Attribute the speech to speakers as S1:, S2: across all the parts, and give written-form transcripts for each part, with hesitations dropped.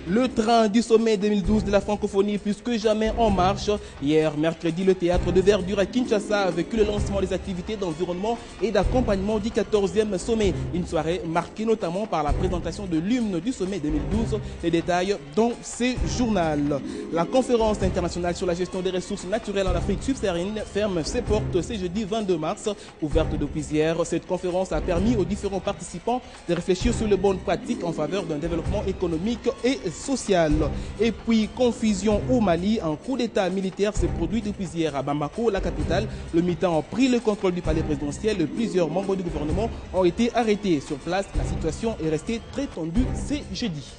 S1: Le train du sommet 2012 de la francophonie plus que jamais en marche. Hier, mercredi, le théâtre de Verdure à Kinshasa a vécu le lancement des activités d'environnement et d'accompagnement du 14e sommet. Une soirée marquée notamment par la présentation de l'hymne du sommet 2012. Les détails dans ce journal. La conférence internationale sur la gestion des ressources naturelles en Afrique subsaharienne ferme ses portes ce jeudi 22 mars. Ouverte depuis hier, cette conférence a permis aux différents participants de réfléchir sur les bonnes pratiques en faveur d'un développement économique et social. Et puis, confusion au Mali, un coup d'état militaire s'est produit depuis hier à Bamako, la capitale. Le militant a pris le contrôle du palais présidentiel et plusieurs membres du gouvernement ont été arrêtés. Sur place, la situation est restée très tendue ce jeudi.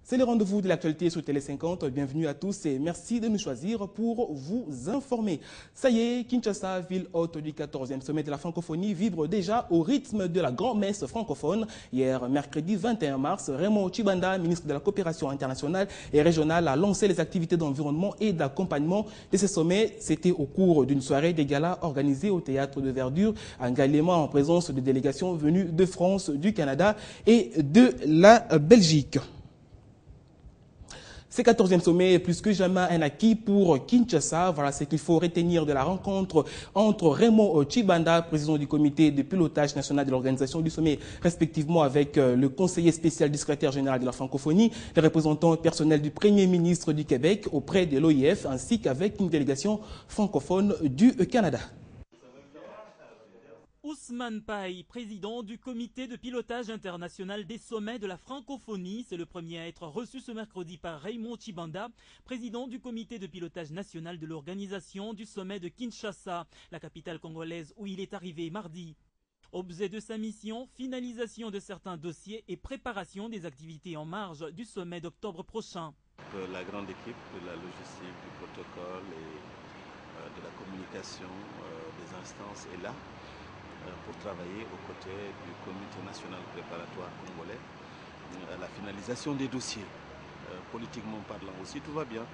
S1: C'est le rendez-vous de l'actualité sur Télé 50. Bienvenue à tous et merci de nous choisir pour vous informer. Ça y est, Kinshasa, ville hôte du 14e sommet de la francophonie, vibre déjà au rythme de la grand-messe francophone. Hier, mercredi 21 mars, Raymond Tshibanda, ministre de la coopération internationale et régionale, a lancé les activités d'environnement et d'accompagnement de ce sommet. C'était au cours d'une soirée des galas organisée au théâtre de Verdure, un galément en présence de délégations venues de France, du Canada et de la Belgique. Ce 14e sommet est plus que jamais un acquis pour Kinshasa. Voilà ce qu'il faut retenir de la rencontre entre Raymond Tshibanda, président du comité de pilotage national de l'organisation du sommet, respectivement avec le conseiller spécial du secrétaire général de la francophonie, les représentants personnels du Premier ministre du Québec auprès de l'OIF, ainsi qu'avec une délégation francophone du Canada.
S2: Ousmane Paye, président du comité de pilotage international des sommets de la francophonie, c'est le premier à être reçu ce mercredi par Raymond Tshibanda, président du comité de pilotage national de l'organisation du sommet de Kinshasa, la capitale congolaise où il est arrivé mardi. Objet de sa mission, finalisation de certains dossiers et préparation des activités en marge du sommet d'octobre prochain.
S3: La grande équipe de la logistique, du protocole et de la communication des instances est là pour travailler aux côtés du comité national préparatoire congolais à la finalisation des dossiers. Politiquement parlant aussi, tout va bien.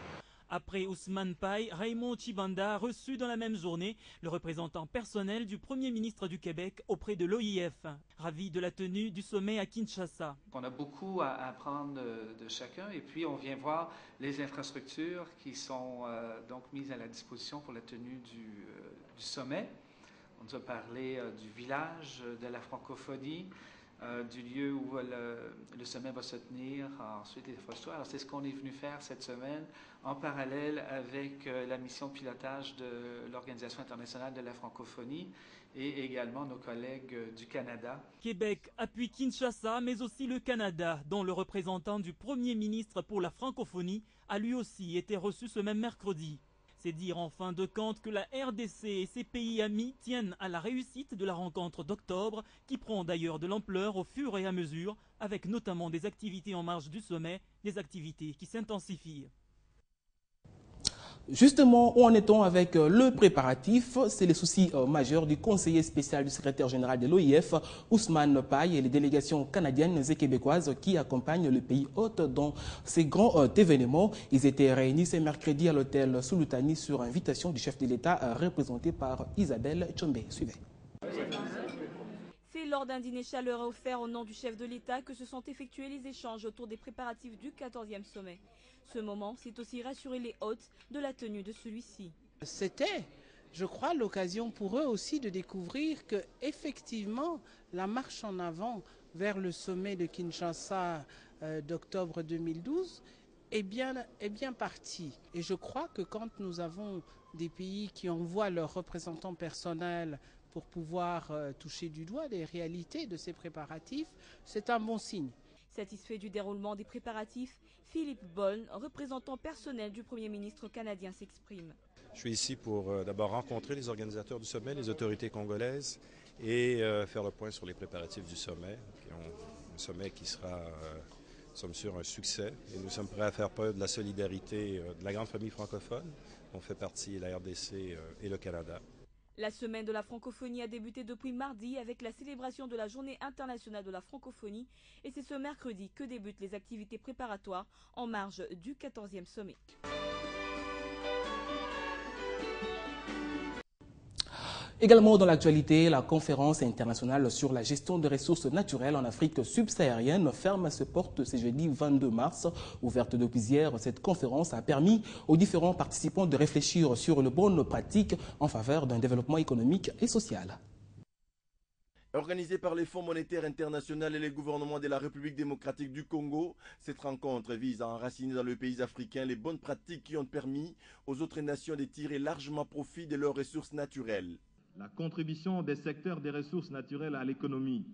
S2: Après Ousmane Paye, Raymond Tshibanda a reçu dans la même journée le représentant personnel du Premier ministre du Québec auprès de l'OIF, ravi de la tenue du sommet à Kinshasa.
S4: On a beaucoup à apprendre de chacun et puis on vient voir les infrastructures qui sont donc mises à la disposition pour la tenue du sommet. On nous a parlé du village de la francophonie, du lieu où le sommet va se tenir, ensuite les infrastructures. Alors c'est ce qu'on est venu faire cette semaine en parallèle avec la mission de pilotage de l'Organisation internationale de la francophonie et également nos collègues du Canada.
S2: Québec appuie Kinshasa, mais aussi le Canada, dont le représentant du Premier ministre pour la francophonie a lui aussi été reçu ce même mercredi. C'est dire en fin de compte que la RDC et ses pays amis tiennent à la réussite de la rencontre d'octobre, qui prend d'ailleurs de l'ampleur au fur et à mesure, avec notamment des activités en marge du sommet, des activités qui s'intensifient.
S1: Justement, où en est-on avec le préparatif? C'est le souci majeur du conseiller spécial du secrétaire général de l'OIF, Ousmane Paye, et les délégations canadiennes et québécoises qui accompagnent le pays hôte dans ces grands événements. Ils étaient réunis ce mercredi à l'hôtel Sultani sur invitation du chef de l'État représenté par Isabelle Tshombe. Suivez.
S5: C'est lors d'un dîner chaleureux offert au nom du chef de l'État que se sont effectués les échanges autour des préparatifs du 14e sommet. Ce moment, c'est aussi rassurer les hôtes de la tenue de celui-ci.
S6: C'était, je crois, l'occasion pour eux aussi de découvrir que, effectivement, la marche en avant vers le sommet de Kinshasa d'octobre 2012 est bien partie. Et je crois que quand nous avons des pays qui envoient leurs représentants personnels pour pouvoir toucher du doigt les réalités de ces préparatifs, c'est un bon signe.
S5: Satisfait du déroulement des préparatifs, Philippe Bolln, représentant personnel du Premier ministre canadien, s'exprime.
S7: Je suis ici pour d'abord rencontrer les organisateurs du sommet, les autorités congolaises et faire le point sur les préparatifs du sommet. Un sommet qui sera, nous sommes sûrs, un succès et nous sommes prêts à faire preuve de la solidarité de la grande famille francophone dont fait partie la RDC et le Canada.
S5: La semaine de la francophonie a débuté depuis mardi avec la célébration de la Journée internationale de la francophonie et c'est ce mercredi que débutent les activités préparatoires en marge du 14e sommet.
S1: Également dans l'actualité, la conférence internationale sur la gestion des ressources naturelles en Afrique subsaharienne ferme ses portes ce jeudi 22 mars. Ouverte depuis hier, cette conférence a permis aux différents participants de réfléchir sur les bonnes pratiques en faveur d'un développement économique et social.
S8: Organisée par les Fonds monétaires internationaux et les gouvernements de la République démocratique du Congo, cette rencontre vise à enraciner dans le pays africain les bonnes pratiques qui ont permis aux autres nations de tirer largement profit de leurs ressources naturelles.
S9: La contribution des secteurs des ressources naturelles à l'économie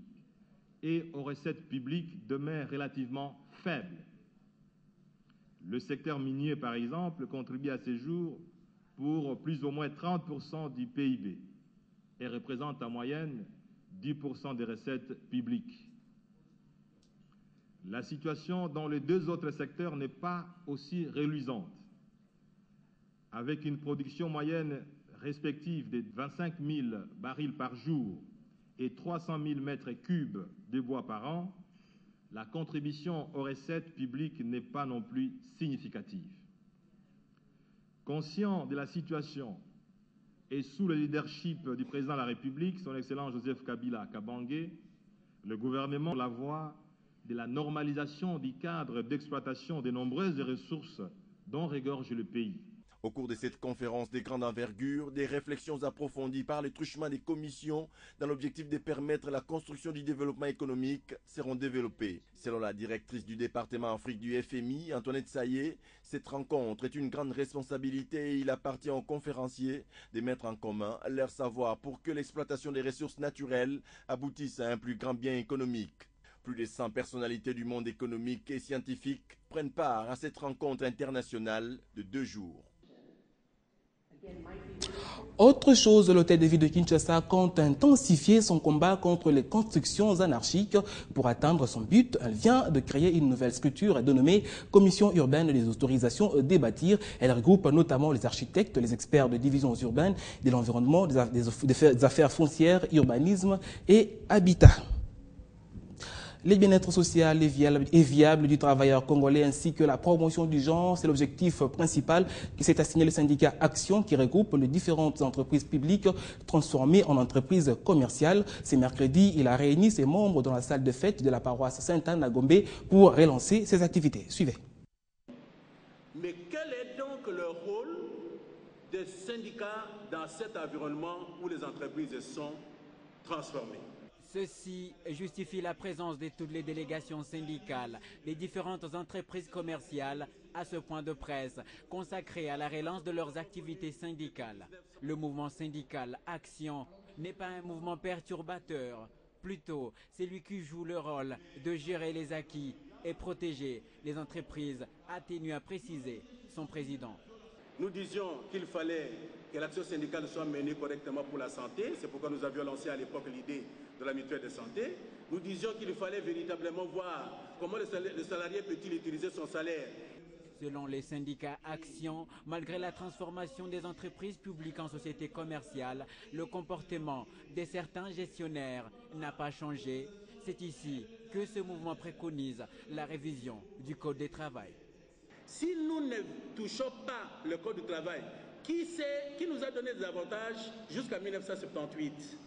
S9: et aux recettes publiques demeure relativement faible. Le secteur minier, par exemple, contribue à ce jour pour plus ou moins 30% du PIB et représente en moyenne 10% des recettes publiques. La situation dans les deux autres secteurs n'est pas aussi reluisante, avec une production moyenne respective de 25 000 barils par jour et 300 000 mètres cubes de bois par an. La contribution aux recettes publiques n'est pas non plus significative. Conscient de la situation et sous le leadership du président de la République, son Excellence Joseph Kabila Kabange, le gouvernement prend la voie de la normalisation du cadre d'exploitation des nombreuses ressources dont regorge le pays.
S8: Au cours de cette conférence de grande envergure, des réflexions approfondies par le truchement des commissions dans l'objectif de permettre la construction du développement économique seront développées. Selon la directrice du département Afrique du FMI, Antoinette Sayé, cette rencontre est une grande responsabilité et il appartient aux conférenciers de mettre en commun leur savoir pour que l'exploitation des ressources naturelles aboutisse à un plus grand bien économique. Plus de 100 personnalités du monde économique et scientifique prennent part à cette rencontre internationale de 2 jours.
S1: Autre chose, l'hôtel de ville de Kinshasa compte intensifier son combat contre les constructions anarchiques. Pour atteindre son but, elle vient de créer une nouvelle structure dénommée Commission urbaine des autorisations des bâtir. Elle regroupe notamment les architectes, les experts de divisions urbaines, de l'environnement, des affaires foncières, urbanisme et habitat. Les bien-être social et viable du travailleur congolais ainsi que la promotion du genre, c'est l'objectif principal qui s'est assigné le syndicat Action qui regroupe les différentes entreprises publiques transformées en entreprises commerciales. Ce mercredi, il a réuni ses membres dans la salle de fête de la paroisse Sainte-Anne à Gombe pour relancer ses activités. Suivez.
S10: Mais quel est donc le rôle des syndicats dans cet environnement où les entreprises sont transformées ?
S11: Ceci justifie la présence de toutes les délégations syndicales des différentes entreprises commerciales à ce point de presse consacré à la relance de leurs activités syndicales. Le mouvement syndical Action n'est pas un mouvement perturbateur, plutôt c'est lui qui joue le rôle de gérer les acquis et protéger les entreprises, a tenu à préciser son président.
S10: Nous disions qu'il fallait que l'action syndicale soit menée correctement pour la santé. C'est pourquoi nous avions lancé à l'époque l'idée de la mutuelle de santé. Nous disions qu'il fallait véritablement voir comment le salarié peut-il utiliser son salaire.
S11: Selon les syndicats Action, malgré la transformation des entreprises publiques en sociétés commerciales, le comportement de certains gestionnaires n'a pas changé. C'est ici que ce mouvement préconise la révision du Code du travail.
S10: Si nous ne touchons pas le Code du travail, qui nous a donné des avantages jusqu'à 1978,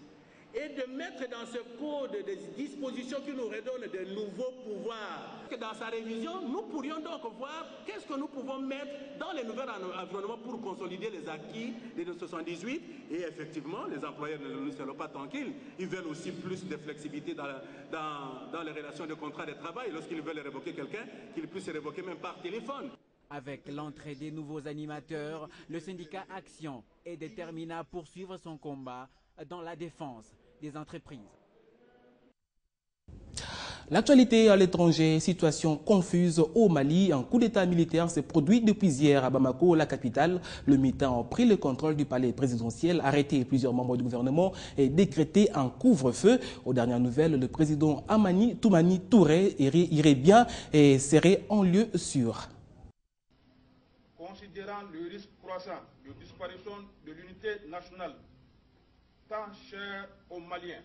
S10: et de mettre dans ce code des dispositions qui nous redonnent de nouveaux pouvoirs. Dans sa révision, nous pourrions donc voir qu'est-ce que nous pouvons mettre dans les nouveaux environnements pour consolider les acquis de 1978. Et effectivement, les employeurs ne seront pas tranquilles. Ils veulent aussi plus de flexibilité dans les relations de contrat de travail. Lorsqu'ils veulent révoquer quelqu'un, qu'ils puissent révoquer même par téléphone.
S11: Avec l'entrée des nouveaux animateurs, le syndicat Action est déterminé à poursuivre son combat dans la défense des entreprises.
S1: L'actualité à l'étranger, situation confuse au Mali. Un coup d'état militaire s'est produit depuis hier à Bamako, la capitale. Le militant a pris le contrôle du palais présidentiel, arrêté plusieurs membres du gouvernement et décrété un couvre-feu. Aux dernières nouvelles, le président Amani Toumani Touré irait bien et serait en lieu sûr.
S12: Considérant le risque croissant de disparition de l'unité nationale, tant cher aux Maliens.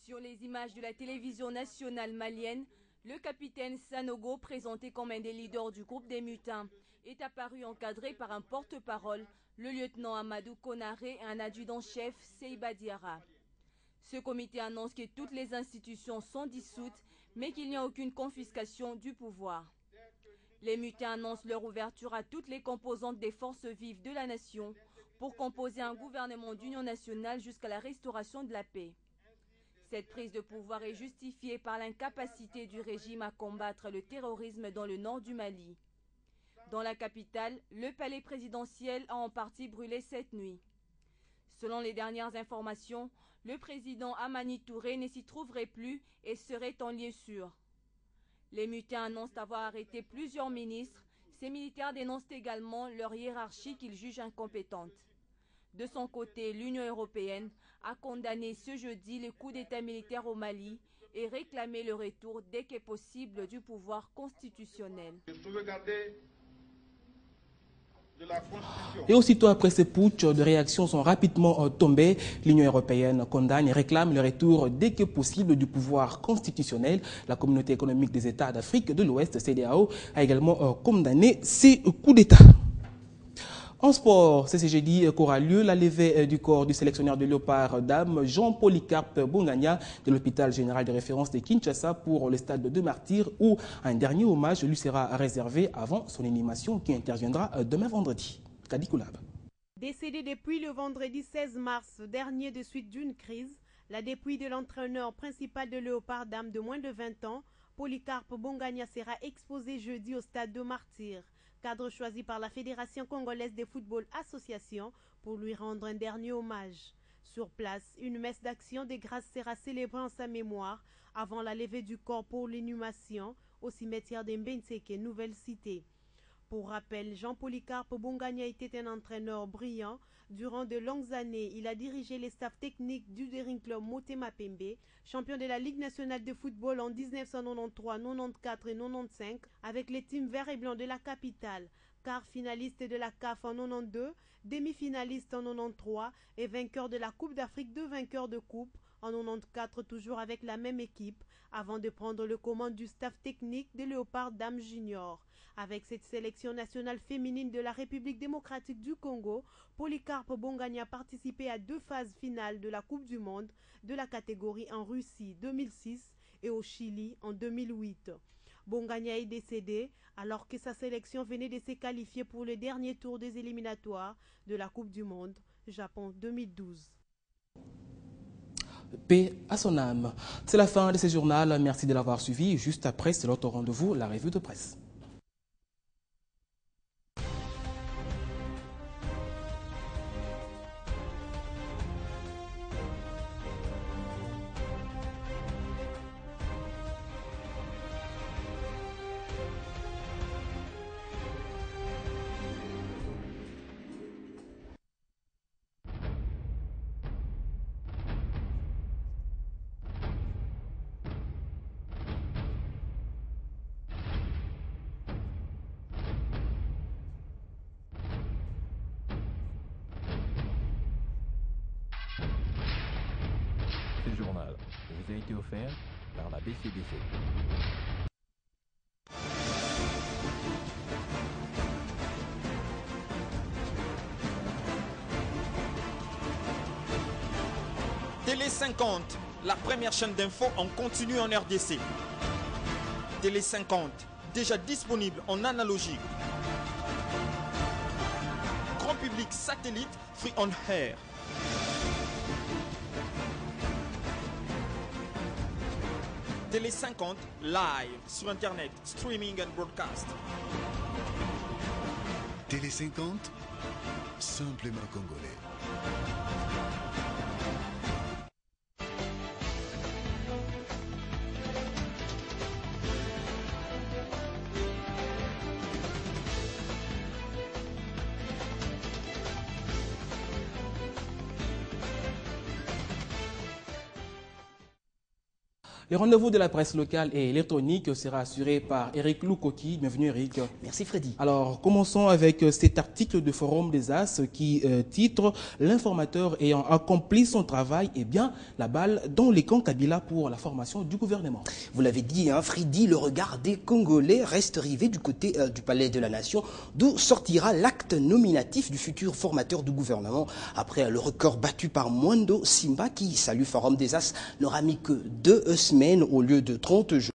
S5: Sur les images de la télévision nationale malienne, Le capitaine Sanogo, présenté comme un des leaders du groupe des mutins, est apparu encadré par un porte-parole, le lieutenant Amadou Konaré et un adjudant-chef, Seiba Diarra. Ce comité annonce que toutes les institutions sont dissoutes, mais qu'il n'y a aucune confiscation du pouvoir. Les mutins annoncent leur ouverture à toutes les composantes des forces vives de la nation pour composer un gouvernement d'union nationale jusqu'à la restauration de la paix. Cette prise de pouvoir est justifiée par l'incapacité du régime à combattre le terrorisme dans le nord du Mali. Dans la capitale, le palais présidentiel a en partie brûlé cette nuit. Selon les dernières informations, le président Amani Touré ne s'y trouverait plus et serait en lieu sûr. Les mutins annoncent avoir arrêté plusieurs ministres. Ces militaires dénoncent également leur hiérarchie qu'ils jugent incompétente. De son côté, l'Union européenne a condamné ce jeudi le coup d'État militaire au Mali et réclamé le retour dès que possible du pouvoir constitutionnel.
S1: Et aussitôt après ces putsch, de réactions sont rapidement tombées. L'Union européenne condamne et réclame le retour dès que possible du pouvoir constitutionnel. La communauté économique des États d'Afrique de l'Ouest, CEDEAO, a également condamné ces coups d'État. En sport, c'est ce jeudi qu'aura lieu la levée du corps du sélectionneur de Léopard Dames, Jean-Polycarpe Bongania, de l'hôpital général de référence de Kinshasa pour le stade de Martyrs, où un dernier hommage lui sera réservé avant son inhumation qui interviendra demain vendredi. Kadi Koulab.
S13: Décédé depuis le vendredi 16 mars dernier de suite d'une crise, la dépouille de l'entraîneur principal de Léopard Dames de moins de 20 ans, Polycarpe Bongania, sera exposée jeudi au stade de Martyrs. Cadre choisi par la Fédération congolaise de football association pour lui rendre un dernier hommage. Sur place, une messe d'action de grâce sera célébrée en sa mémoire avant la levée du corps pour l'inhumation au cimetière de Mbenseke, Nouvelle Cité. Pour rappel, Jean-Polycarpe Bongania était un entraîneur brillant. Durant de longues années, il a dirigé les staffs techniques du Daring Club Motema Pembe, champion de la Ligue nationale de football en 1993, 94 et 95, avec les teams vert et blanc de la capitale, quart finaliste de la CAF en 92, demi-finaliste en 93 et vainqueur de la Coupe d'Afrique de vainqueurs de coupe en 94, toujours avec la même équipe, avant de prendre le commande du staff technique de Léopard Dames Junior. Avec cette sélection nationale féminine de la République démocratique du Congo, Polycarpe Bongania a participé à 2 phases finales de la Coupe du Monde de la catégorie en Russie 2006 et au Chili en 2008. Bongania est décédé alors que sa sélection venait de se qualifier pour le dernier tour des éliminatoires de la Coupe du Monde Japon 2012.
S1: Paix à son âme. C'est la fin de ce journal. Merci de l'avoir suivi. Juste après, c'est l'autre rendez-vous, la revue de presse.
S14: Ce journal vous a été offert par la BCDC.
S15: Télé 50, la première chaîne d'info en continu en RDC. Télé 50, déjà disponible en analogique. Grand public satellite, free on air. Télé 50, live sur Internet, streaming and broadcast.
S16: Télé 50, simplement congolais.
S1: Le rendez-vous de la presse locale et électronique sera assuré par Eric Loukoki. Bienvenue Eric.
S17: Merci Freddy.
S1: Alors commençons avec cet article de Forum des As qui titre « L'informateur ayant accompli son travail, eh bien la balle dans les camps Kabila pour la formation du gouvernement ».
S17: Vous l'avez dit, hein, Freddy, le regard des Congolais reste rivé du côté du Palais de la Nation, d'où sortira l'acte nominatif du futur formateur du gouvernement. Après le record battu par Mwando Simba qui, salue Forum des As, n'aura mis que 2 semaines au lieu de 30 jours.